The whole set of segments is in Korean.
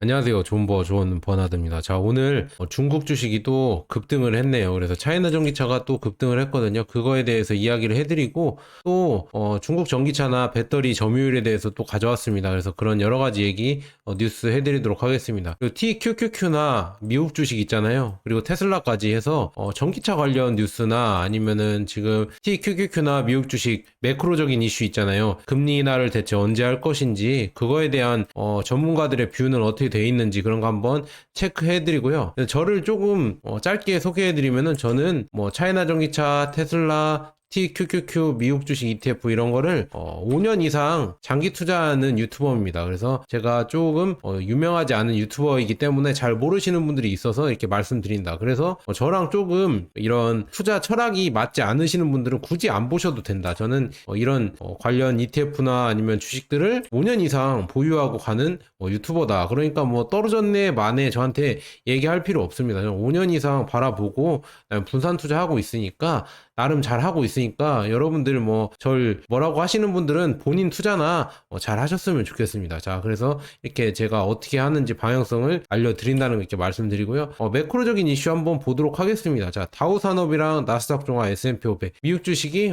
안녕하세요. 좋은 버나드입니다. 자, 오늘 중국 주식이 또 급등을 했네요. 그래서 차이나 전기차가 또 급등을 했거든요. 그거에 대해서 이야기를 해드리고 또 중국 전기차나 배터리 점유율에 대해서 또 가져왔습니다. 그래서 그런 여러 가지 얘기 뉴스 해드리도록 하겠습니다. 그리고 TQQQ나 미국 주식 있잖아요. 그리고 테슬라까지 해서 전기차 관련 뉴스나 아니면은 지금 TQQQ나 미국 주식 매크로적인 이슈 있잖아요. 금리 인하를 대체 언제 할 것인지 그거에 대한 전문가들의 뷰는 어떻게 돼 있는지 그런 거 한번 체크해 드리고요. 저를 조금 짧게 소개해 드리면은 저는 뭐 차이나 전기차, 테슬라, TQQQ 미국 주식 ETF 이런 거를 5년 이상 장기 투자하는 유튜버입니다. 그래서 제가 조금 유명하지 않은 유튜버이기 때문에 잘 모르시는 분들이 있어서 이렇게 말씀드린다. 그래서 저랑 조금 이런 투자 철학이 맞지 않으시는 분들은 굳이 안 보셔도 된다. 저는 이런 관련 ETF나 아니면 주식들을 5년 이상 보유하고 가는 유튜버다. 그러니까 뭐 떨어졌네 만에 저한테 얘기할 필요 없습니다. 저는 5년 이상 바라보고 분산 투자하고 있으니까 나름 잘 하고 있으니까 여러분들 뭐 절 뭐라고 하시는 분들은 본인 투자나 잘 하셨으면 좋겠습니다. 자, 그래서 이렇게 제가 어떻게 하는지 방향성을 알려드린다는 거 이렇게 말씀드리고요. 매크로적인 이슈 한번 보도록 하겠습니다. 자, 다우산업이랑 나스닥 종합 S&P 500 미국 주식이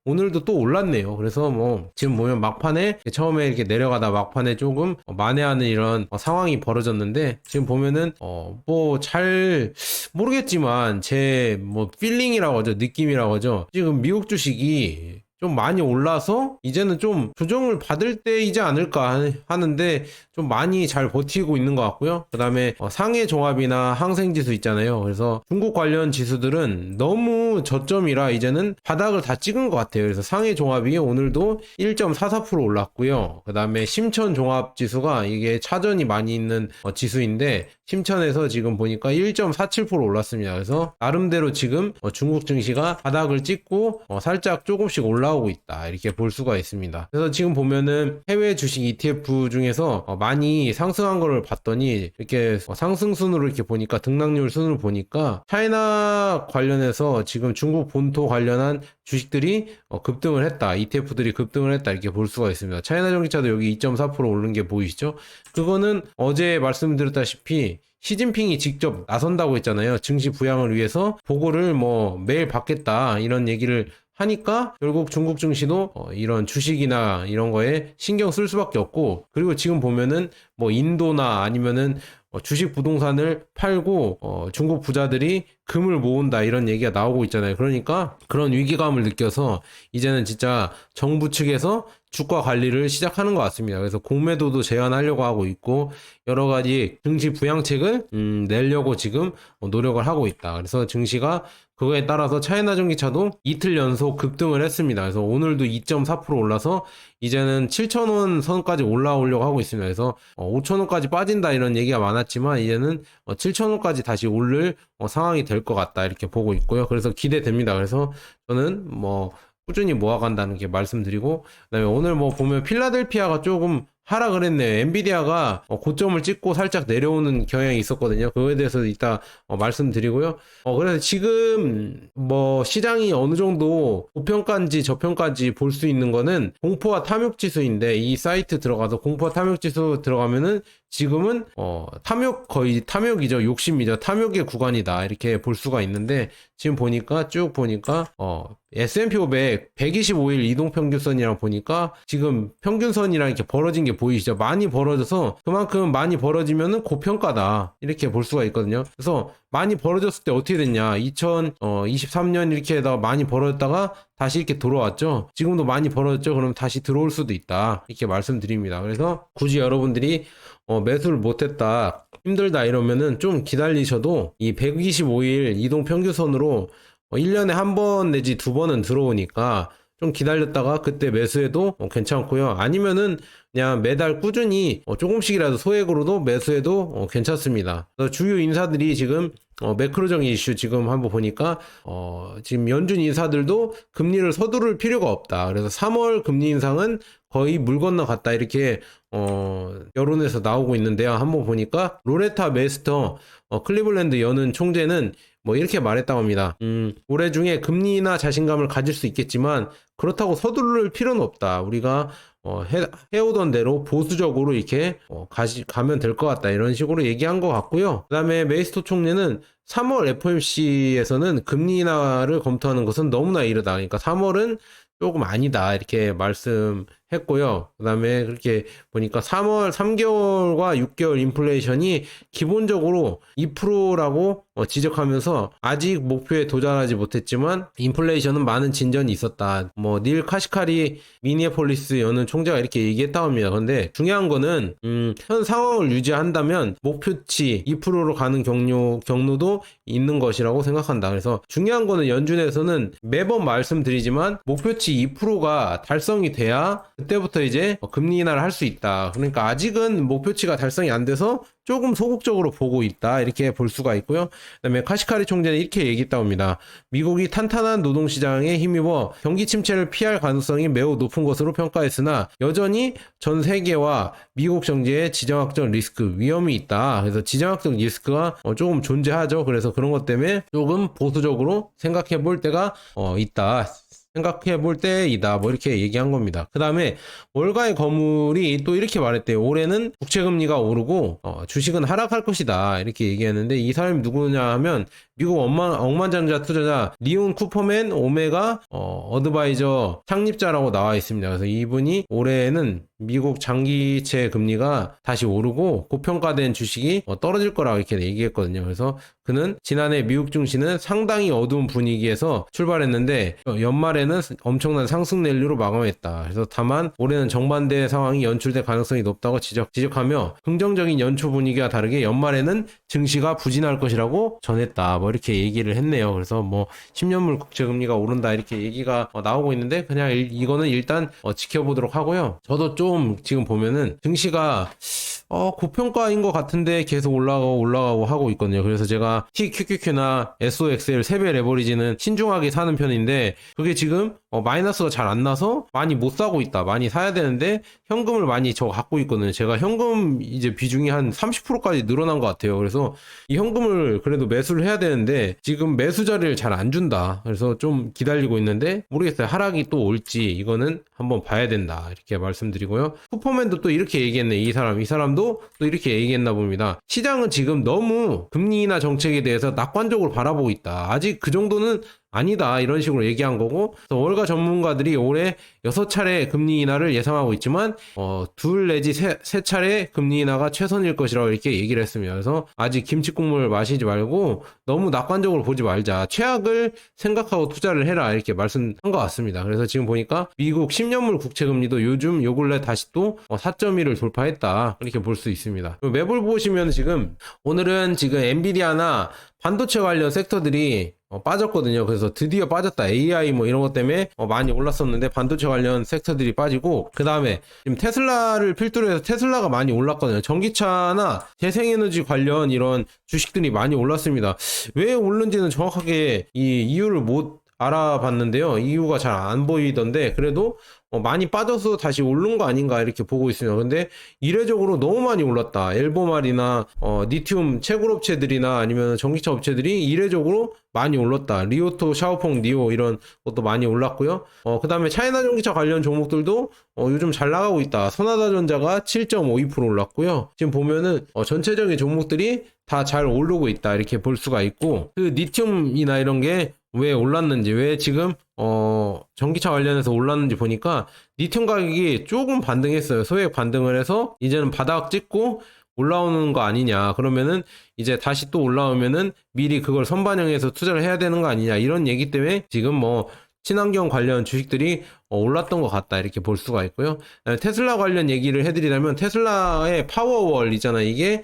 오늘도 또 올랐네요. 그래서 뭐 지금 보면 막판에 처음에 이렇게 내려가다 막판에 조금 만회하는 이런 상황이 벌어졌는데 지금 보면은 뭐 잘 모르겠지만 제 뭐 필링이라고 하죠. 느낌이라고 하죠. 지금 미국 주식이 좀 많이 올라서 이제는 좀 조정을 받을 때이지 않을까 하는데 좀 많이 잘 버티고 있는 것 같고요. 그 다음에 상해 종합이나 항생지수 있잖아요. 그래서 중국 관련 지수들은 너무 저점이라 이제는 바닥을 다 찍은 것 같아요. 그래서 상해 종합이 오늘도 1.44% 올랐고요. 그 다음에 심천 종합 지수가 이게 차전이 많이 있는 지수인데 심천에서 지금 보니까 1.47% 올랐습니다. 그래서 나름대로 지금 중국 증시가 바닥을 찍고 살짝 조금씩 올라오고 있다. 이렇게 볼 수가 있습니다. 그래서 지금 보면은 해외 주식 ETF 중에서 많이 상승한 거를 봤더니 이렇게 상승 순으로 이렇게 보니까 등락률 순으로 보니까 차이나 관련해서 지금 중국 본토 관련한 주식들이 급등을 했다. ETF들이 급등을 했다. 이렇게 볼 수가 있습니다. 차이나 전기차도 여기 2.4% 오른 게 보이시죠? 그거는 어제 말씀드렸다시피 시진핑이 직접 나선다고 했잖아요. 증시 부양을 위해서 보고를 뭐 매일 받겠다 이런 얘기를 하니까 결국 중국 증시도 이런 주식이나 이런 거에 신경 쓸 수밖에 없고, 그리고 지금 보면은 뭐 인도나 아니면은 주식 부동산을 팔고 중국 부자들이 금을 모은다 이런 얘기가 나오고 있잖아요. 그러니까 그런 위기감을 느껴서 이제는 진짜 정부 측에서 주가 관리를 시작하는 것 같습니다. 그래서 공매도도 제한하려고 하고 있고 여러 가지 증시 부양책을 내려고 지금 노력을 하고 있다. 그래서 증시가 그거에 따라서 차이나 전기차도 이틀 연속 급등을 했습니다. 그래서 오늘도 2.4% 올라서 이제는 7,000원 선까지 올라오려고 하고 있습니다. 그래서 5,000원까지 빠진다 이런 얘기가 많았지만 이제는 7,000원까지 다시 오를 상황이 될 것 같다 이렇게 보고 있고요. 그래서 기대됩니다. 그래서 저는 뭐 꾸준히 모아간다는 게 말씀드리고, 그다음에 오늘 뭐 보면 필라델피아가 조금 하락을 했네요. 엔비디아가 고점을 찍고 살짝 내려오는 경향이 있었거든요. 그거에 대해서 이따 말씀드리고요. 그래서 지금 뭐 시장이 어느 정도 고평가인지 저평가인지 볼 수 있는 거는 공포와 탐욕 지수인데, 이 사이트 들어가서 공포와 탐욕 지수 들어가면은 지금은 탐욕, 거의 탐욕이죠. 욕심이죠. 탐욕의 구간이다 이렇게 볼 수가 있는데, 지금 보니까 쭉 보니까 S&P 500 125일 이동평균선이랑 보니까 지금 평균선이랑 이렇게 벌어진 게 보이시죠? 많이 벌어져서 그만큼 많이 벌어지면은 고평가다 이렇게 볼 수가 있거든요. 그래서 많이 벌어졌을 때 어떻게 됐냐, 2023년 이렇게 해다가 많이 벌어졌다가 다시 이렇게 들어왔죠. 지금도 많이 벌어졌죠. 그럼 다시 들어올 수도 있다 이렇게 말씀드립니다. 그래서 굳이 여러분들이 매수를 못했다, 힘들다 이러면은 좀 기다리셔도 이 125일 이동 평균선으로 1년에 한 번 내지 두 번은 들어오니까 좀 기다렸다가 그때 매수해도 괜찮고요. 아니면은 그냥 매달 꾸준히 조금씩이라도 소액으로도 매수해도 괜찮습니다. 그래서 주요 인사들이 지금 매크로적인 이슈 지금 한번 보니까 지금 연준 인사들도 금리를 서두를 필요가 없다. 그래서 3월 금리 인상은 거의 물 건너갔다 이렇게 여론에서 나오고 있는데요. 한번 보니까 로레타 메스터 클리블랜드 연은 총재는 뭐 이렇게 말했다고 합니다. 올해 중에 금리나 자신감을 가질 수 있겠지만 그렇다고 서두를 필요는 없다. 우리가 해오던 대로 보수적으로 이렇게 가면 될 것 같다 이런 식으로 얘기한 것 같고요. 그 다음에 메이스토 총리는 3월 FOMC에서는 금리 인하를 검토하는 것은 너무나 이르다. 그러니까 3월은 조금 아니다 이렇게 말씀했고요. 그 다음에 그렇게 보니까 3개월과 6개월 인플레이션이 기본적으로 2%라고 지적하면서 아직 목표에 도달하지 못했지만 인플레이션은 많은 진전이 있었다. 닐 카시카리 미니애폴리스 연은 총재가 이렇게 얘기했다고 합니다. 근데 중요한 거는 현 상황을 유지한다면 목표치 2%로 가는 경로도 있는 것이라고 생각한다. 그래서 중요한 거는 연준에서는 매번 말씀드리지만 목표치 2%가 달성이 돼야 그때부터 이제 금리 인하를 할 수 있다. 그러니까 아직은 목표치가 달성이 안 돼서 조금 소극적으로 보고 있다 이렇게 볼 수가 있고요. 그다음에 카시카리 총재는 이렇게 얘기했다고 합니다. 미국이 탄탄한 노동시장에 힘입어 경기 침체를 피할 가능성이 매우 높은 것으로 평가했으나 여전히 전 세계와 미국 경제에 지정학적 리스크 위험이 있다. 그래서 지정학적 리스크가 조금 존재하죠. 그래서 그런 것 때문에 조금 보수적으로 생각해 볼 때가 있다. 생각해 볼 때이다. 이렇게 얘기한 겁니다. 그 다음에 월가의 거물이 또 이렇게 말했대요. 올해는 국채금리가 오르고 주식은 하락할 것이다. 이렇게 얘기했는데 이 사람이 누구냐 하면 미국 억만장자 투자자 리온 쿠퍼맨 오메가 어드바이저 창립자라고 나와 있습니다. 그래서 이분이 올해는 미국 장기채 금리가 다시 오르고 고평가된 주식이 떨어질 거라고 이렇게 얘기했거든요. 그래서 그는 지난해 미국 증시는 상당히 어두운 분위기에서 출발했는데 연말에는 엄청난 상승 랠리로 마감했다. 그래서 다만 올해는 정반대 상황이 연출될 가능성이 높다고 지적하며 긍정적인 연초 분위기와 다르게 연말에는 증시가 부진할 것이라고 전했다. 이렇게 얘기를 했네요. 그래서 10년물 국채금리가 오른다 이렇게 얘기가 나오고 있는데 그냥 이거는 일단 지켜보도록 하고요. 저도 좀 지금 보면은 증시가 고평가인 것 같은데 계속 올라가고 하고 있거든요. 그래서 제가 TQQQ나 SOXL 세배 레버리지는 신중하게 사는 편인데 그게 지금 마이너스가 잘 안 나서 많이 못 사고 있다. 많이 사야 되는데 현금을 많이 저 갖고 있거든요. 제가 현금 이제 비중이 한 30%까지 늘어난 것 같아요. 그래서 이 현금을 그래도 매수를 해야 되는데 지금 매수 자리를 잘 안 준다. 그래서 좀 기다리고 있는데 모르겠어요. 하락이 또 올지 이거는 한번 봐야 된다. 이렇게 말씀드리고요. 슈퍼맨도 또 이렇게 얘기했네. 이 사람도 또 이렇게 얘기했나 봅니다. 시장은 지금 너무 금리 인하 정책에 대해서 낙관적으로 바라보고 있다. 아직 그 정도는 아니다 이런 식으로 얘기한 거고 월가 전문가들이 올해 6차례 금리 인하를 예상하고 있지만 2 내지 3차례 금리 인하가 최선일 것이라고 이렇게 얘기를 했습니다. 그래서 아직 김치국물 마시지 말고 너무 낙관적으로 보지 말자. 최악을 생각하고 투자를 해라 이렇게 말씀한 것 같습니다. 그래서 지금 보니까 미국 10년물 국채금리도 요즘 요 근래 다시 또 4.1을 돌파했다 이렇게 볼 수 있습니다. 매볼 보시면 지금 오늘은 지금 엔비디아나 반도체 관련 섹터들이 빠졌거든요. 그래서 드디어 빠졌다. AI 이런 것 때문에 많이 올랐었는데 반도체 관련 섹터들이 빠지고 그 다음에 지금 테슬라를 필두로 해서 테슬라가 많이 올랐거든요. 전기차나 재생에너지 관련 이런 주식들이 많이 올랐습니다. 왜 오른지는 정확하게 이 이유를 못 알아봤는데요. 이유가 잘 안 보이던데 그래도 많이 빠져서 다시 오른 거 아닌가 이렇게 보고 있습니다. 근데 이례적으로 너무 많이 올랐다. 엘보말이나 리튬 채굴 업체들이나 아니면 전기차 업체들이 이례적으로 많이 올랐다. 리오토, 샤오퐁, 니오 이런 것도 많이 올랐고요. 그 다음에 차이나 전기차 관련 종목들도 요즘 잘 나가고 있다. 선하다전자가 7.52% 올랐고요. 지금 보면은 전체적인 종목들이 다 잘 오르고 있다 이렇게 볼 수가 있고 그 리튬이나 이런 게 왜 올랐는지 왜 지금 전기차 관련해서 올랐는지 보니까 리튬 가격이 조금 반등했어요. 소액 반등을 해서 이제는 바닥 찍고 올라오는 거 아니냐. 그러면은 이제 다시 또 올라오면은 미리 그걸 선반영해서 투자를 해야 되는 거 아니냐. 이런 얘기 때문에 지금 친환경 관련 주식들이 올랐던 것 같다 이렇게 볼 수가 있고요. 테슬라 관련 얘기를 해드리자면 테슬라의 파워월 있잖아요. 이게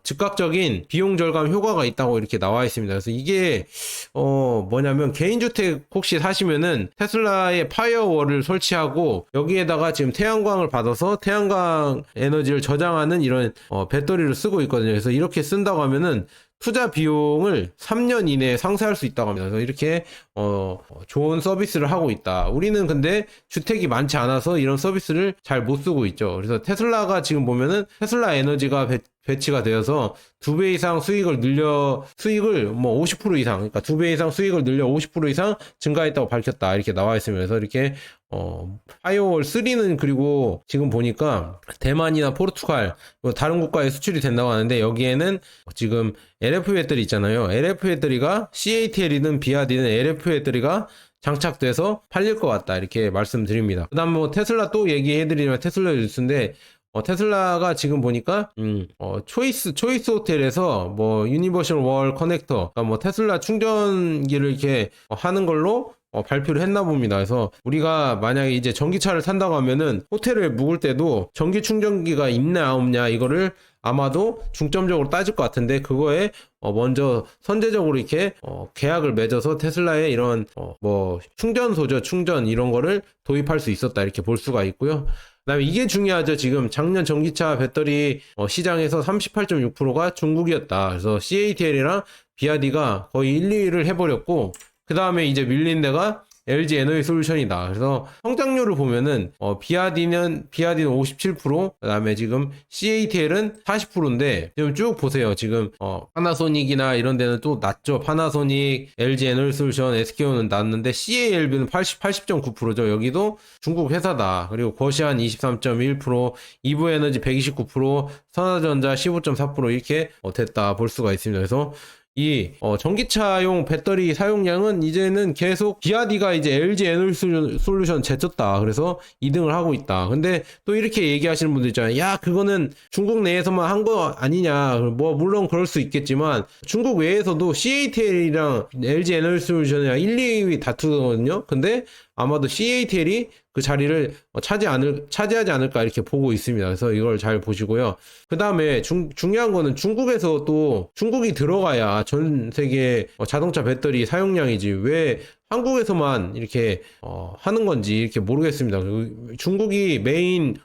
즉각적인 비용 절감 효과가 있다고 이렇게 나와 있습니다. 그래서 이게 뭐냐면 개인주택 혹시 사시면은 테슬라의 파워월을 설치하고 여기에다가 지금 태양광을 받아서 태양광 에너지를 저장하는 이런 배터리를 쓰고 있거든요. 그래서 이렇게 쓴다고 하면은 투자 비용을 3년 이내에 상쇄할 수 있다고 합니다. 그래서 이렇게 좋은 서비스를 하고 있다. 우리는 근데 근데 주택이 많지 않아서 이런 서비스를 잘 못 쓰고 있죠. 그래서 테슬라가 지금 보면은 테슬라 에너지가 배치가 되어서 2배 이상 수익을 뭐 50% 이상, 그러니까 2배 이상 수익을 늘려 50% 이상 증가했다고 밝혔다. 이렇게 나와 있으면 그래서 이렇게 파이어월 3는 그리고 지금 보니까 대만이나 포르투갈 다른 국가에 수출이 된다고 하는데 여기에는 지금 LF 배터리 있잖아요. LF 배터리가 CATL이든 비아디든 LF 배터리가 장착돼서 팔릴 것 같다. 이렇게 말씀드립니다. 그 다음 뭐 테슬라 또 얘기해드리면 테슬라 뉴스인데 테슬라가 지금 보니까 초이스 호텔에서 뭐 유니버셜 월 커넥터, 그러니까 뭐 테슬라 충전기를 이렇게 하는 걸로 발표를 했나 봅니다. 그래서 우리가 만약에 이제 전기차를 탄다고 하면은 호텔을 묵을 때도 전기 충전기가 있냐 없냐 이거를 아마도 중점적으로 따질 것 같은데 그거에 먼저 선제적으로 이렇게 계약을 맺어서 테슬라의 이런 뭐 충전소죠, 충전 이런 거를 도입할 수 있었다 이렇게 볼 수가 있고요. 그다음에 이게 중요하죠. 지금 작년 전기차 배터리 시장에서 38.6%가 중국이었다. 그래서 CATL이랑 비아디가 거의 1, 2위를 해버렸고 그 다음에 이제 밀린 데가 LG 에너지 솔루션이다. 그래서 성장률을 보면은 비아디는 57%, 그다음에 지금 CATL은 40%인데 지금 쭉 보세요. 지금 파나소닉이나 이런 데는 또 낮죠. 파나소닉, LG 에너지 솔루션, SK온은 낮는데 CALB는 80.9%죠. 여기도 중국 회사다. 그리고 거시안 23.1%, 이브에너지 129%, 선화전자 15.4% 이렇게 됐다 볼 수가 있습니다. 그래서 이 전기차용 배터리 사용량은 이제는 계속 비아디가 이제 LG 에너지 솔루션 제쳤다. 그래서 2등을 하고 있다. 근데 또 이렇게 얘기하시는 분들 있잖아요. 야, 그거는 중국 내에서만 한 거 아니냐. 뭐 물론 그럴 수 있겠지만 중국 외에서도 CATL이랑 LG 에너지 솔루션이랑 1, 2위 다투거든요. 근데 아마도 CATL이 그 자리를 차지하지 않을까 이렇게 보고 있습니다. 그래서 이걸 잘 보시고요. 그 다음에 중요한 거는 중국에서 또 중국이 들어가야 전 세계 자동차 배터리 사용량이지 왜 한국에서만 이렇게 하는 건지 이렇게 모르겠습니다. 중국이 메인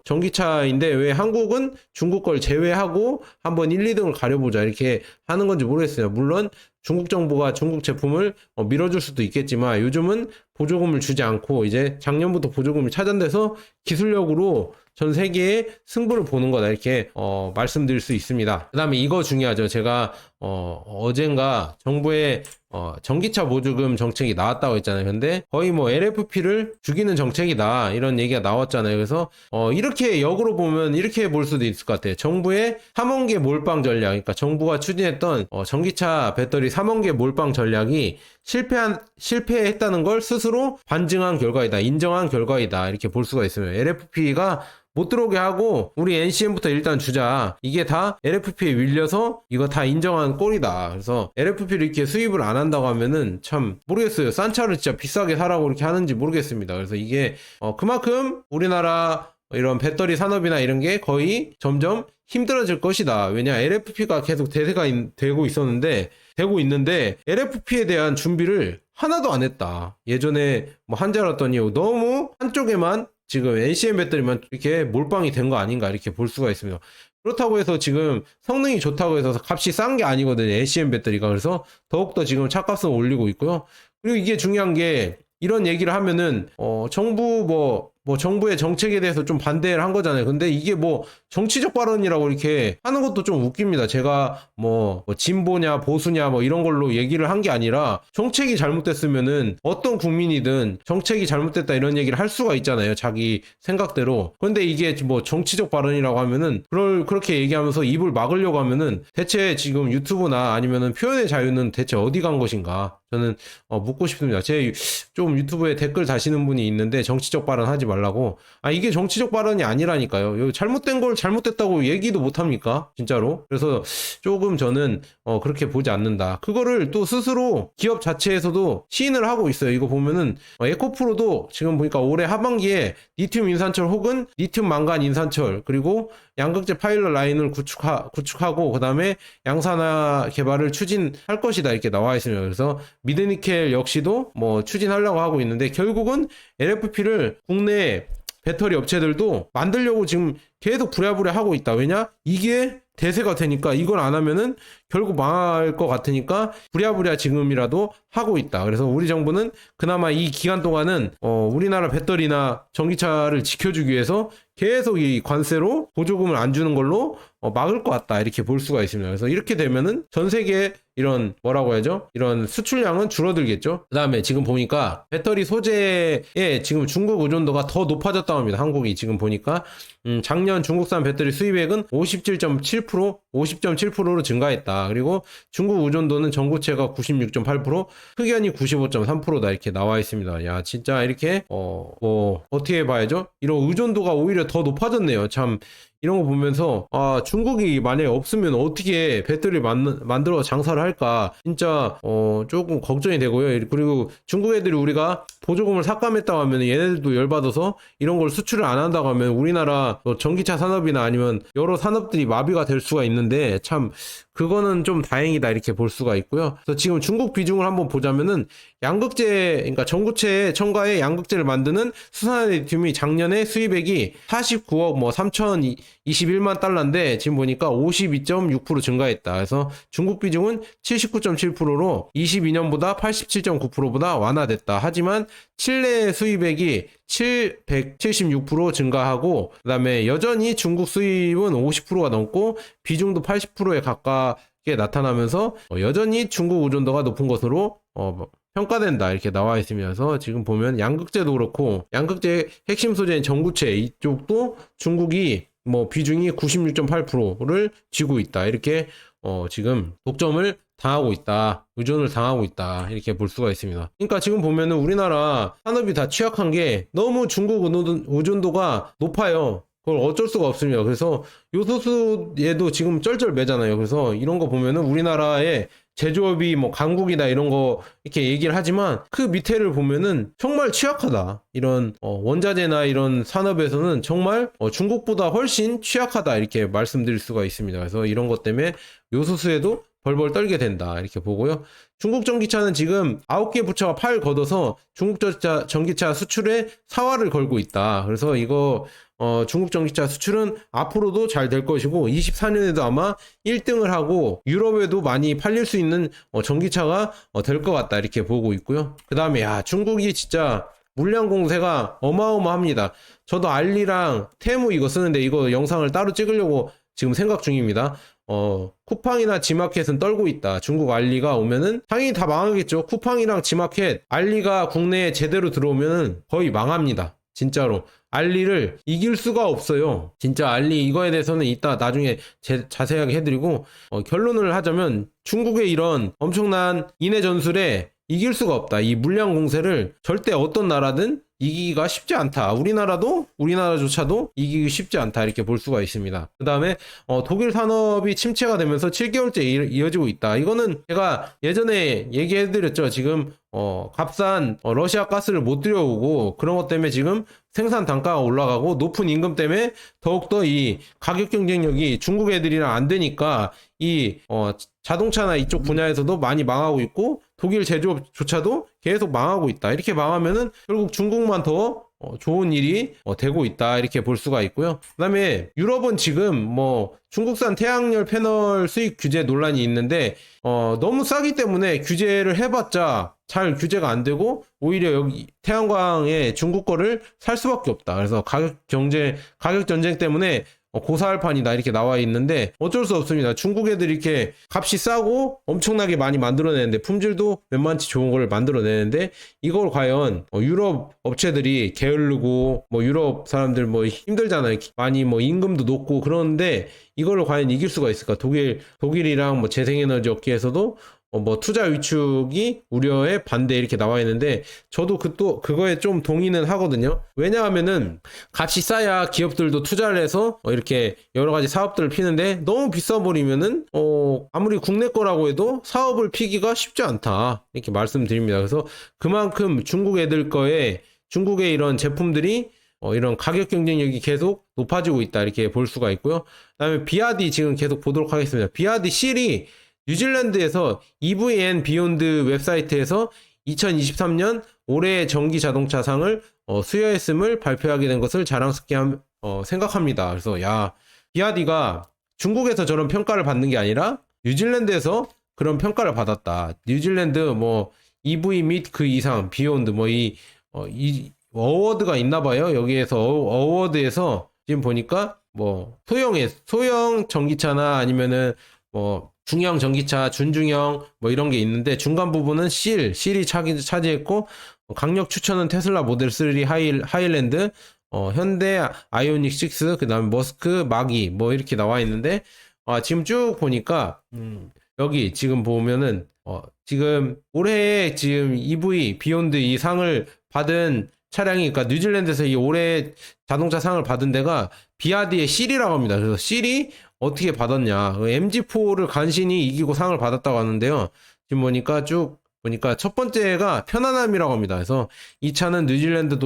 전기차인데 왜 한국은 중국 걸 제외하고 한번 1, 2등을 가려보자 이렇게 하는 건지 모르겠어요. 물론 중국 정부가 중국 제품을 밀어줄 수도 있겠지만 요즘은 보조금을 주지 않고 이제 작년부터 보조금이 차단돼서 기술력으로 전 세계에 승부를 보는 거다 이렇게 말씀드릴 수 있습니다. 그 다음에 이거 중요하죠. 제가 어젠가 정부의 전기차 보조금 정책이 나왔다고 했잖아요. 근데 거의 뭐 LFP를 죽이는 정책이다 이런 얘기가 나왔잖아요. 그래서 이렇게 역으로 보면 이렇게 볼 수도 있을 것 같아요. 정부의 3원계 몰빵 전략, 그러니까 정부가 추진했던 전기차 배터리 3원계 몰빵 전략이 실패했다는 걸 스스로 반증한 결과이다, 인정한 결과이다 이렇게 볼 수가 있으면 LFP가 못 들어오게 하고 우리 NCM부터 일단 주자. 이게 다 LFP에 밀려서 이거 다 인정한 꼴이다. 그래서 LFP를 이렇게 수입을 안 한다고 하면은 참 모르겠어요. 싼 차를 진짜 비싸게 사라고 이렇게 하는지 모르겠습니다. 그래서 이게 그만큼 우리나라 이런 배터리 산업이나 이런 게 거의 점점 힘들어질 것이다. 왜냐 LFP가 계속 대세가 되고 있는데 LFP에 대한 준비를 하나도 안 했다. 예전에 뭐 한자랐더니 너무 한쪽에만 지금 NCM 배터리만 이렇게 몰빵이 된 거 아닌가 이렇게 볼 수가 있습니다. 그렇다고 해서 지금 성능이 좋다고 해서 값이 싼 게 아니거든요. NCM 배터리가. 그래서 더욱더 지금 차값을 올리고 있고요. 그리고 이게 중요한 게 이런 얘기를 하면은 정부의 정책에 대해서 좀 반대를 한 거잖아요. 근데 이게 뭐 정치적 발언이라고 이렇게 하는 것도 좀 웃깁니다. 제가 뭐 진보냐 보수냐 뭐 이런 걸로 얘기를 한 게 아니라 정책이 잘못됐으면은 어떤 국민이든 정책이 잘못됐다 이런 얘기를 할 수가 있잖아요. 자기 생각대로. 근데 이게 뭐 정치적 발언이라고 하면은 그렇게 얘기하면서 입을 막으려고 하면은 대체 지금 유튜브나 아니면은 표현의 자유는 대체 어디 간 것인가? 저는 묻고 싶습니다. 제 좀 유튜브에 댓글 다시는 분이 있는데 정치적 발언 하지 말라고. 이게 정치적 발언이 아니라니까요. 잘못된 걸 잘못됐다고 얘기도 못합니까? 진짜로. 그래서 조금 저는 그렇게 보지 않는다. 그거를 또 스스로 기업 자체에서도 시인을 하고 있어요. 이거 보면은 에코프로도 지금 보니까 올해 하반기에 리튬 인산철 혹은 리튬 망간 인산철 그리고 양극재 파일럿 라인을 구축하고 그 다음에 양산화 개발을 추진할 것이다 이렇게 나와 있습니다. 그래서 미드니켈 역시도 뭐 추진하려고 하고 있는데 결국은 LFP를 국내 배터리 업체들도 만들려고 지금 계속 부랴부랴 하고 있다. 왜냐? 이게 대세가 되니까 이걸 안 하면은 결국 망할 것 같으니까 부랴부랴 지금이라도 하고 있다. 그래서 우리 정부는 그나마 이 기간 동안은 우리나라 배터리나 전기차를 지켜주기 위해서 계속 이 관세로 보조금을 안 주는 걸로 막을 것 같다, 이렇게 볼 수가 있습니다. 그래서 이렇게 되면은 전 세계 이런 뭐라고 해야죠? 이런 수출량은 줄어들겠죠. 그 다음에 지금 보니까 배터리 소재에 지금 중국 의존도가 더 높아졌다고 합니다. 한국이 지금 보니까 작년 중국산 배터리 수입액은 57.7%, 50.7%로 증가했다. 그리고 중국 의존도는 전구체가 96.8%, 흑연이 95.3%다, 이렇게 나와 있습니다. 야, 진짜 이렇게 뭐 어떻게 봐야죠? 이런 의존도가 오히려 더 높아졌네요. 참 이런 거 보면서 중국이 만약에 없으면 어떻게 배터리 만들어 장사를 할까 진짜 조금 걱정이 되고요. 그리고 중국 애들이 우리가 보조금을 삭감했다고 하면 얘네들도 열받아서 이런 걸 수출을 안 한다고 하면 우리나라 전기차 산업이나 아니면 여러 산업들이 마비가 될 수가 있는데, 참 그거는 좀 다행이다, 이렇게 볼 수가 있고요. 그래서 지금 중국 비중을 한번 보자면은 양극재, 그러니까 전구체 첨가에 양극재를 만드는 수산화 리튬이 작년에 수입액이 49억 3,021만 달러인데 지금 보니까 52.6% 증가했다. 그래서 중국 비중은 79.7%로 22년보다 87.9%보다 완화됐다. 하지만 칠레 수입액이 776% 증가하고, 그 다음에 여전히 중국 수입은 50%가 넘고 비중도 80%에 가깝게 나타나면서 여전히 중국 의존도가 높은 것으로 평가된다, 이렇게 나와 있으면서 지금 보면 양극재도 그렇고 양극재 핵심 소재인 전구체 이쪽도 중국이 비중이 96.8%를 쥐고 있다, 이렇게 지금 독점을 당하고 있다, 의존을 당하고 있다, 이렇게 볼 수가 있습니다. 그러니까 지금 보면은 우리나라 산업이 다 취약한 게 너무 중국 의존도가 높아요. 그걸 어쩔 수가 없습니다. 그래서 요소수에도 지금 쩔쩔매잖아요. 그래서 이런 거 보면은 우리나라의 제조업이 강국이다 이런 거 이렇게 얘기를 하지만 그 밑에를 보면은 정말 취약하다. 이런 원자재나 이런 산업에서는 정말 중국보다 훨씬 취약하다, 이렇게 말씀드릴 수가 있습니다. 그래서 이런 것 때문에 요소수에도 벌벌 떨게 된다, 이렇게 보고요. 중국 전기차는 지금 9개 부처가 팔 걷어서 중국 전기차 수출에 사활을 걸고 있다. 그래서 이거 중국 전기차 수출은 앞으로도 잘 될 것이고 24년에도 아마 1등을 하고 유럽에도 많이 팔릴 수 있는 전기차가 될 것 같다, 이렇게 보고 있고요. 그 다음에 중국이 진짜 물량 공세가 어마어마합니다. 저도 알리랑 테무 이거 쓰는데 이거 영상을 따로 찍으려고 지금 생각 중입니다. 쿠팡이나 지마켓은 떨고 있다. 중국 알리가 오면은 당연히 다 망하겠죠. 쿠팡이랑 지마켓, 알리가 국내에 제대로 들어오면은 거의 망합니다. 진짜로 알리를 이길 수가 없어요. 진짜 알리 이거에 대해서는 이따 나중에 자세하게 해드리고, 결론을 하자면 중국의 이런 엄청난 인해 전술에 이길 수가 없다. 이 물량 공세를 절대 어떤 나라든 이기기가 쉽지 않다. 우리나라조차도 이기기 쉽지 않다, 이렇게 볼 수가 있습니다. 그 다음에 독일 산업이 침체가 되면서 7개월째 이어지고 있다. 이거는 제가 예전에 얘기해드렸죠. 지금 값싼 러시아 가스를 못 들여오고 그런 것 때문에 지금 생산 단가가 올라가고 높은 임금 때문에 더욱더 이 가격 경쟁력이 중국 애들이랑 안 되니까 이 자동차나 이쪽 분야에서도 많이 망하고 있고 독일 제조업조차도 계속 망하고 있다. 이렇게 망하면은 결국 중국만 더 좋은 일이 되고 있다, 이렇게 볼 수가 있고요. 그 다음에 유럽은 지금 중국산 태양열 패널 수입 규제 논란이 있는데 너무 싸기 때문에 규제를 해봤자 잘 규제가 안 되고 오히려 여기 태양광에 중국 거를 살 수밖에 없다. 그래서 가격 전쟁 때문에 고사할 판이다, 이렇게 나와 있는데 어쩔 수 없습니다. 중국 애들이 이렇게 값이 싸고 엄청나게 많이 만들어내는데 품질도 몇만치 좋은 걸 만들어내는데 이걸 과연 유럽 업체들이 게으르고 유럽 사람들 힘들잖아요. 많이 임금도 높고 그러는데 이거를 과연 이길 수가 있을까? 독일이랑 재생에너지 업계에서도 투자 위축이 우려에 반대, 이렇게 나와 있는데 저도 그거에 좀 동의는 하거든요. 왜냐하면은 값이 싸야 기업들도 투자를 해서 이렇게 여러 가지 사업들을 피는데 너무 비싸 버리면은 아무리 국내 거라고 해도 사업을 피기가 쉽지 않다, 이렇게 말씀드립니다. 그래서 그만큼 중국의 이런 제품들이 이런 가격 경쟁력이 계속 높아지고 있다, 이렇게 볼 수가 있고요. 그다음에 비아디 지금 계속 보도록 하겠습니다. 비아디 실이 뉴질랜드에서 EV& 비욘드 웹사이트에서 2023년 올해의 전기 자동차상을 수여했음을 발표하게 된 것을 자랑스럽게 생각합니다. 그래서 비아디가 중국에서 저런 평가를 받는 게 아니라 뉴질랜드에서 그런 평가를 받았다. 뉴질랜드 뭐 EV 및 그 이상 비욘드 뭐 이 어워드가 있나 봐요. 여기에서 어워드에서 지금 보니까 뭐 소형 전기차나 아니면은 뭐 중형 전기차, 준중형 뭐 이런 게 있는데 중간 부분은 실이 차지했고 강력 추천은 테슬라 모델 3 하일랜드, 현대 아이오닉 6, 그다음에 머스크 마기 뭐 이렇게 나와 있는데 지금 쭉 보니까 여기 지금 보면은 지금 올해 지금 EV 비욘드 이 상을 받은 차량이 그러니까 뉴질랜드에서 이 올해 자동차 상을 받은 데가 비아디의 실이라고 합니다. 그래서 실이 어떻게 받았냐? MG4를 간신히 이기고 상을 받았다고 하는데요. 지금 보니까 쭉 보니까 첫 번째가 편안함이라고 합니다. 그래서 이 차는 뉴질랜드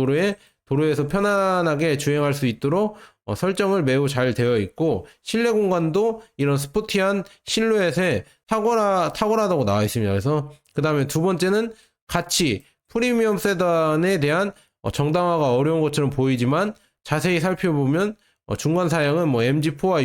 도로에서 편안하게 주행할 수 있도록 설정을 매우 잘 되어 있고 실내 공간도 이런 스포티한 실루엣에 탁월하다고 나와 있습니다. 그래서 그 다음에 두 번째는 가치 프리미엄 세단에 대한 정당화가 어려운 것처럼 보이지만 자세히 살펴보면 중간 사양은 뭐 MG4와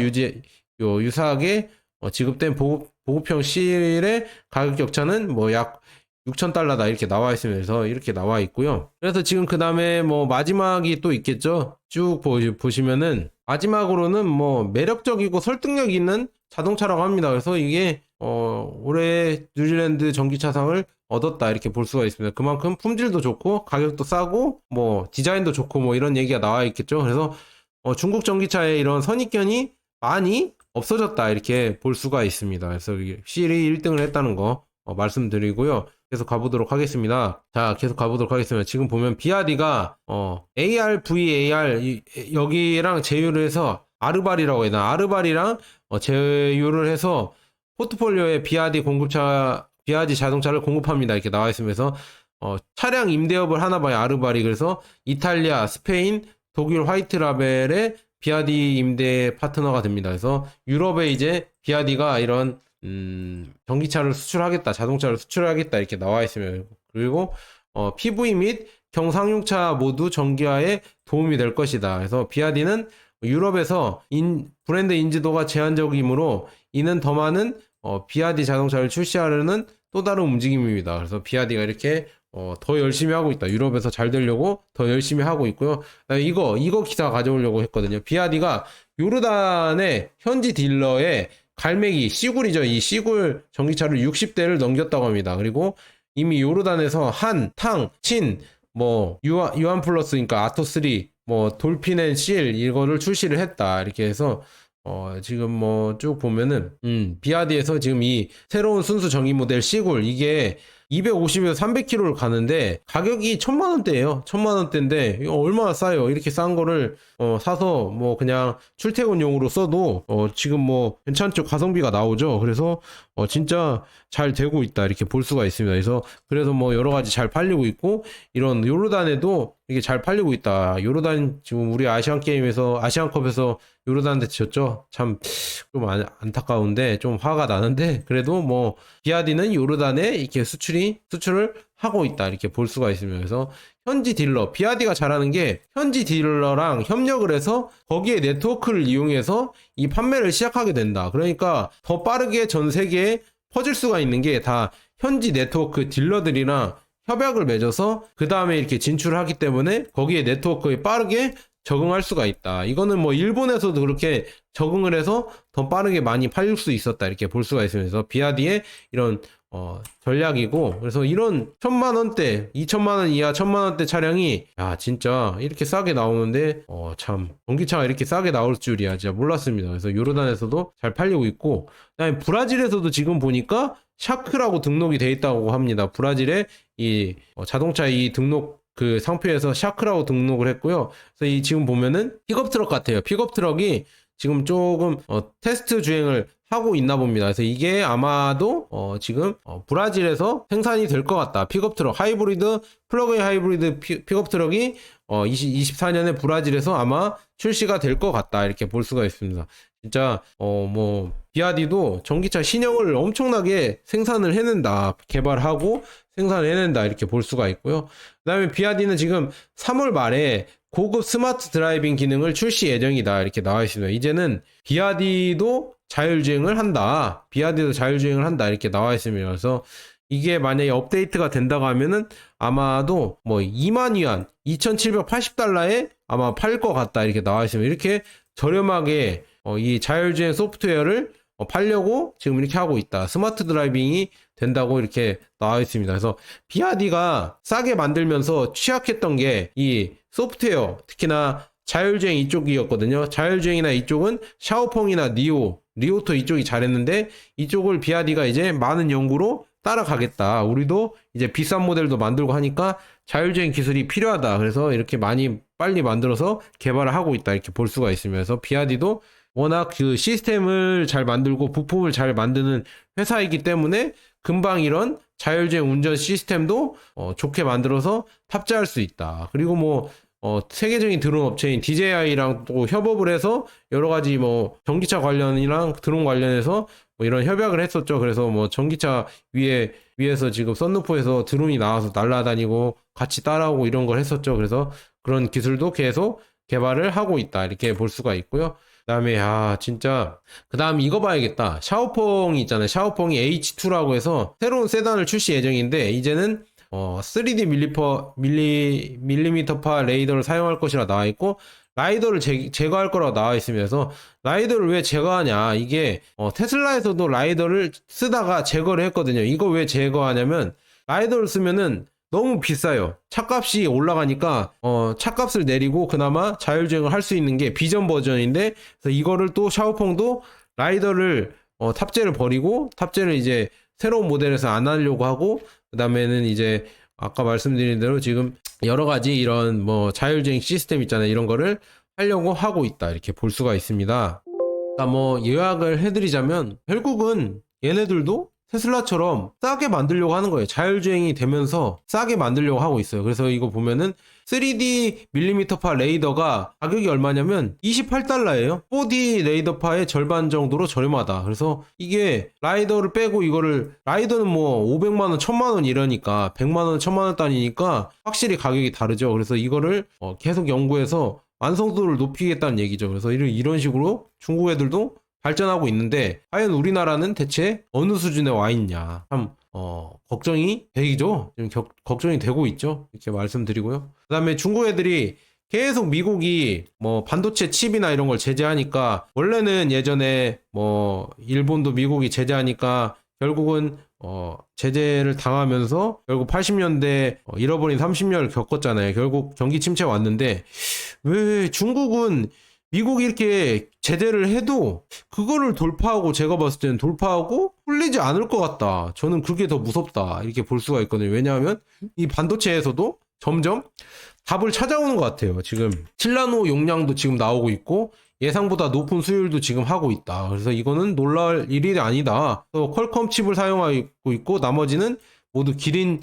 유사하게 지급된 보급형 실의 가격 격차는 뭐 약 $6,000다 이렇게 나와 있으면서 이렇게 나와 있고요. 그래서 지금 그 다음에 뭐 마지막이 또 있겠죠. 쭉 보시면은 마지막으로는 뭐 매력적이고 설득력 있는 자동차라고 합니다. 그래서 이게 올해 뉴질랜드 전기차상을 얻었다 이렇게 볼 수가 있습니다. 그만큼 품질도 좋고 가격도 싸고 뭐 디자인도 좋고 뭐 이런 얘기가 나와 있겠죠. 그래서 중국 전기차의 이런 선입견이 많이 없어졌다 이렇게 볼 수가 있습니다. 그래서 실이 1등을 했다는 거 말씀드리고요. 계속 가보도록 하겠습니다. 자, 계속 가보도록 하겠습니다. 지금 보면 비아디가 AR, VAR 여기랑 제휴를 해서 아르발이라고 해야 되나? 아르발이랑 제휴를 해서 포트폴리오에 비아디 자동차를 공급합니다. 이렇게 나와 있으면서 차량 임대업을 하나 봐요. 아르발이. 그래서 이탈리아, 스페인, 독일 화이트 라벨의 비아디 임대 파트너가 됩니다. 그래서 유럽에 이제 비아디가 이런 전기차를 수출하겠다, 자동차를 수출하겠다 이렇게 나와 있으면 그리고 PV 및 경상용차 모두 전기화에 도움이 될 것이다. 그래서 비아디는 유럽에서 브랜드 인지도가 제한적이므로 이는 더 많은 비아디 자동차를 출시하려는 또 다른 움직임입니다. 그래서 비아디가 이렇게 더 열심히 하고 있다. 유럽에서 잘 되려고 더 열심히 하고 있고요. 이거 기사 가져오려고 했거든요. 비아디가 요르단의 현지 딜러에 갈매기 시굴이죠. 이 시굴 전기차를 60대를 넘겼다고 합니다. 그리고 이미 요르단에서 탕, 친, 뭐 유한 플러스 그러니까 아토3, 뭐 돌핀 앤 실 이거를 출시를 했다. 이렇게 해서 지금 뭐 쭉 보면은 비아디에서 지금 이 새로운 순수 전기 모델 시굴 이게 250에서 300km를 가는데 가격이 1,000만원대예요. 1,000만원대인데 이거 얼마나 싸요. 이렇게 싼 거를 사서 뭐 그냥 출퇴근용으로 써도 지금 뭐 괜찮죠. 가성비가 나오죠. 그래서 진짜 잘 되고 있다 이렇게 볼 수가 있습니다. 그래서 뭐 여러 가지 잘 팔리고 있고 이런 요르단에도 이게 잘 팔리고 있다. 요르단 지금 우리 아시안컵에서 요르단한테 졌죠. 참 좀 안타까운데 좀 화가 나는데 그래도 뭐 비아디는 요르단에 이렇게 수출을 하고 있다 이렇게 볼 수가 있습니다. 그래서 현지 딜러 비아디가 잘하는 게 현지 딜러랑 협력을 해서 거기에 네트워크를 이용해서 이 판매를 시작하게 된다. 그러니까 더 빠르게 전 세계에 퍼질 수가 있는 게 다 현지 네트워크 딜러들이랑 협약을 맺어서 그 다음에 이렇게 진출을 하기 때문에 거기에 네트워크에 빠르게 적응할 수가 있다. 이거는 뭐 일본에서도 그렇게 적응을 해서 더 빠르게 많이 팔릴 수 있었다 이렇게 볼 수가 있으면서 비아디의 이런 전략이고 그래서 이런 1,000만원대 2,000만원 이하 1,000만원대 차량이 야 진짜 이렇게 싸게 나오는데 참 전기차가 이렇게 싸게 나올 줄이야 진짜 몰랐습니다. 그래서 요르단에서도 잘 팔리고 있고 그다음에 브라질에서도 지금 보니까 샤크라고 등록이 돼 있다고 합니다. 브라질에 이 자동차 이 등록 그 상표에서 샤크라고 등록을 했고요. 그래서 이 지금 보면은 픽업 트럭 같아요. 픽업 트럭이 지금 조금 테스트 주행을 하고 있나 봅니다. 그래서 이게 아마도 지금 브라질에서 생산이 될 것 같다. 픽업 트럭 하이브리드 플러그인 하이브리드 픽업 트럭이 24년에 브라질에서 아마 출시가 될 것 같다. 이렇게 볼 수가 있습니다. 진짜 뭐 비아디도 전기차 신형을 엄청나게 생산을 해낸다. 개발하고 생산을 해낸다. 이렇게 볼 수가 있고요. 그 다음에 비아디는 지금 3월 말에 고급 스마트 드라이빙 기능을 출시 예정이다. 이렇게 나와 있습니다. 이제는 비아디도 자율주행을 한다. 비아디도 자율주행을 한다. 이렇게 나와 있습니다. 그래서 이게 만약에 업데이트가 된다고 하면은 아마도 뭐 2만 위안, 2,780달러에 아마 팔 것 같다. 이렇게 나와 있습니다. 이렇게 저렴하게 이 자율주행 소프트웨어를 팔려고 지금 이렇게 하고 있다. 스마트 드라이빙이 된다고 이렇게 나와 있습니다. 그래서 비아디가 싸게 만들면서 취약했던 게 이 소프트웨어, 특히나 자율주행 이쪽이었거든요. 자율주행이나 이쪽은 샤오펑이나 리오토 이쪽이 잘했는데 이쪽을 비아디가 이제 많은 연구로 따라가겠다. 우리도 이제 비싼 모델도 만들고 하니까 자율주행 기술이 필요하다. 그래서 이렇게 많이 빨리 만들어서 개발을 하고 있다. 이렇게 볼 수가 있습니다. 그래서 비아디도 워낙 그 시스템을 잘 만들고 부품을 잘 만드는 회사이기 때문에 금방 이런 자율주행 운전 시스템도 좋게 만들어서 탑재할 수 있다. 그리고 뭐 세계적인 드론 업체인 DJI랑 또 협업을 해서 여러 가지 뭐 전기차 관련이랑 드론 관련해서 뭐 이런 협약을 했었죠. 그래서 뭐 전기차 위에서 지금 썬루프에서 드론이 나와서 날아다니고 같이 따라오고 이런 걸 했었죠. 그래서 그런 기술도 계속 개발을 하고 있다. 이렇게 볼 수가 있고요. 그다음에 진짜 그다음 이거 봐야겠다. 샤오펑이 있잖아요. 샤오펑이 H2라고 해서 새로운 세단을 출시 예정인데 이제는 3D 밀리미터파 레이더를 사용할 것이라 나와 있고 라이더를 제거할 거라고 나와 있습니다. 그래서 라이더를 왜 제거하냐? 이게 테슬라에서도 라이더를 쓰다가 제거를 했거든요. 이거 왜 제거하냐면 라이더를 쓰면은 너무 비싸요. 차값이 올라가니까 차값을 내리고 그나마 자율주행을 할 수 있는 게 비전 버전인데 그래서 이거를 또 샤오펑도 라이더를 탑재를 버리고 탑재를 이제 새로운 모델에서 안 하려고 하고 그 다음에는 이제 아까 말씀드린 대로 지금 여러 가지 이런 뭐 자율주행 시스템 있잖아요. 이런 거를 하려고 하고 있다. 이렇게 볼 수가 있습니다. 뭐 요약을 해드리자면 결국은 얘네들도 테슬라처럼 싸게 만들려고 하는 거예요. 자율주행이 되면서 싸게 만들려고 하고 있어요. 그래서 이거 보면은 3D 밀리미터파 레이더가 가격이 얼마냐면 28달러예요. 4D 레이더파의 절반 정도로 저렴하다. 그래서 이게 라이더를 빼고 이거를 라이더는 뭐 500만원, 1000만원 이러니까 100만원, 1000만원 단위니까 확실히 가격이 다르죠. 그래서 이거를 계속 연구해서 완성도를 높이겠다는 얘기죠. 그래서 이런 식으로 중국 애들도 발전하고 있는데 과연 우리나라는 대체 어느 수준에 와 있냐 참 걱정이 되죠. 지금 걱정이 되고 있죠. 이렇게 말씀드리고요. 그 다음에 중국 애들이 계속 미국이 뭐 반도체 칩이나 이런 걸 제재하니까 원래는 예전에 뭐 일본도 미국이 제재하니까 결국은 제재를 당하면서 결국 80년대 잃어버린 30년을 겪었잖아요. 결국 경기 침체 왔는데 왜 중국은 미국이 이렇게 제재를 해도 그거를 돌파하고 제가 봤을 때는 돌파하고 풀리지 않을 것 같다. 저는 그게 더 무섭다. 이렇게 볼 수가 있거든요. 왜냐하면 이 반도체에서도 점점 답을 찾아오는 것 같아요. 지금 7나노 용량도 지금 나오고 있고 예상보다 높은 수율도 지금 하고 있다. 그래서 이거는 놀랄 일이 아니다. 또 퀄컴 칩을 사용하고 있고 나머지는 모두 기린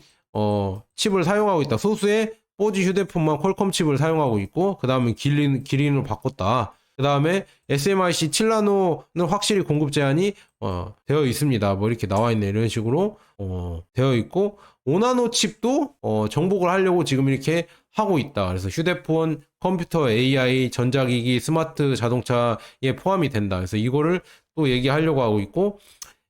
칩을 사용하고 있다. 소수의 4G 휴대폰만 퀄컴 칩을 사용하고 있고 그 다음에 기린으로 바꿨다. 그 다음에 SMIC 7나노는 확실히 공급 제한이 되어 있습니다. 뭐 이렇게 나와 있네. 이런 식으로 되어 있고 5나노 칩도 정복을 하려고 지금 이렇게 하고 있다. 그래서 휴대폰, 컴퓨터, AI, 전자기기, 스마트 자동차에 포함이 된다. 그래서 이거를 또 얘기하려고 하고 있고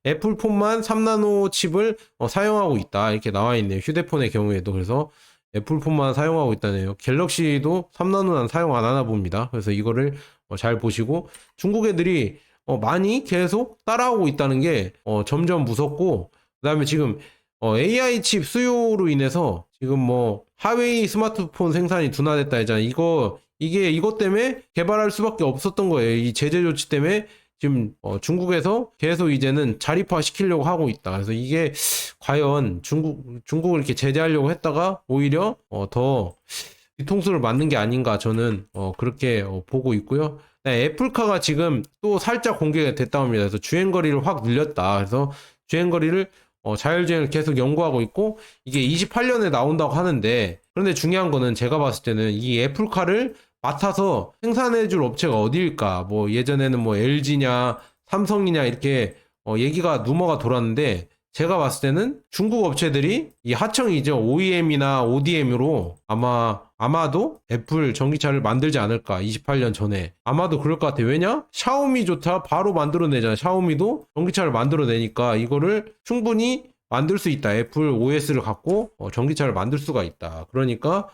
애플폰만 3나노 칩을 사용하고 있다. 이렇게 나와 있네요. 휴대폰의 경우에도. 그래서 애플폰만 사용하고 있다네요. 갤럭시도 3나노는 사용 안 하나 봅니다. 그래서 이거를 잘 보시고 중국 애들이 많이 계속 따라오고 있다는 게 점점 무섭고 그 다음에 지금 AI 칩 수요로 인해서 지금 뭐 하웨이 스마트폰 생산이 둔화됐다 했잖아요. 이것 때문에 개발할 수밖에 없었던 거예요. 이 제재 조치 때문에 지금 중국에서 계속 이제는 자립화 시키려고 하고 있다. 그래서 이게 과연 중국을 이렇게 제재하려고 했다가 오히려 더 뒤통수를 맞는 게 아닌가 저는 그렇게 보고 있고요. 네, 애플카가 지금 또 살짝 공개가 됐다 합니다. 그래서 주행거리를 확 늘렸다. 그래서 주행거리를 자율주행을 계속 연구하고 있고 이게 28년에 나온다고 하는데 그런데 중요한 거는 제가 봤을 때는 이 애플카를 맡아서 생산해줄 업체가 어디일까? 뭐 예전에는 뭐 LG냐 삼성이냐 이렇게 얘기가 루머가 돌았는데 제가 봤을 때는 중국 업체들이 이 하청이죠. OEM이나 ODM으로 아마도 애플 전기차를 만들지 않을까. 28년 전에. 아마도 그럴 것 같아요. 왜냐? 샤오미조차 바로 만들어내잖아요. 샤오미도 전기차를 만들어내니까 이거를 충분히 만들 수 있다. 애플 OS를 갖고 전기차를 만들 수가 있다. 그러니까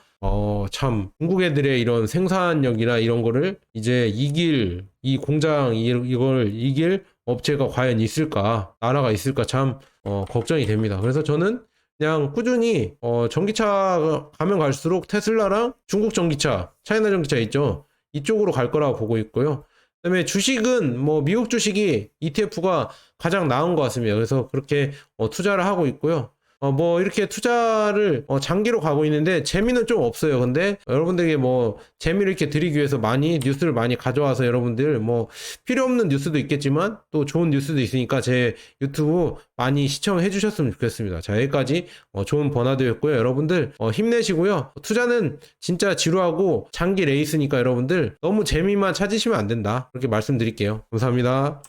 참 중국 애들의 이런 생산력이나 이런 거를 이제 이길 이 공장 이걸 이길 업체가 과연 있을까? 나라가 있을까? 참 걱정이 됩니다. 그래서 저는 그냥 꾸준히 전기차 가면 갈수록 테슬라랑 중국 전기차, 차이나 전기차 있죠. 이쪽으로 갈 거라고 보고 있고요. 그다음에 주식은 뭐 미국 주식이 ETF가 가장 나은 것 같습니다. 그래서 그렇게 투자를 하고 있고요. 뭐 이렇게 투자를 장기로 가고 있는데 재미는 좀 없어요. 근데 여러분들에게 뭐 재미를 이렇게 드리기 위해서 많이 뉴스를 많이 가져와서 여러분들 뭐 필요 없는 뉴스도 있겠지만 또 좋은 뉴스도 있으니까 제 유튜브 많이 시청해 주셨으면 좋겠습니다. 자, 여기까지 좋은 버나드였고요. 여러분들 힘내시고요. 투자는 진짜 지루하고 장기 레이스니까 여러분들 너무 재미만 찾으시면 안 된다. 그렇게 말씀드릴게요. 감사합니다.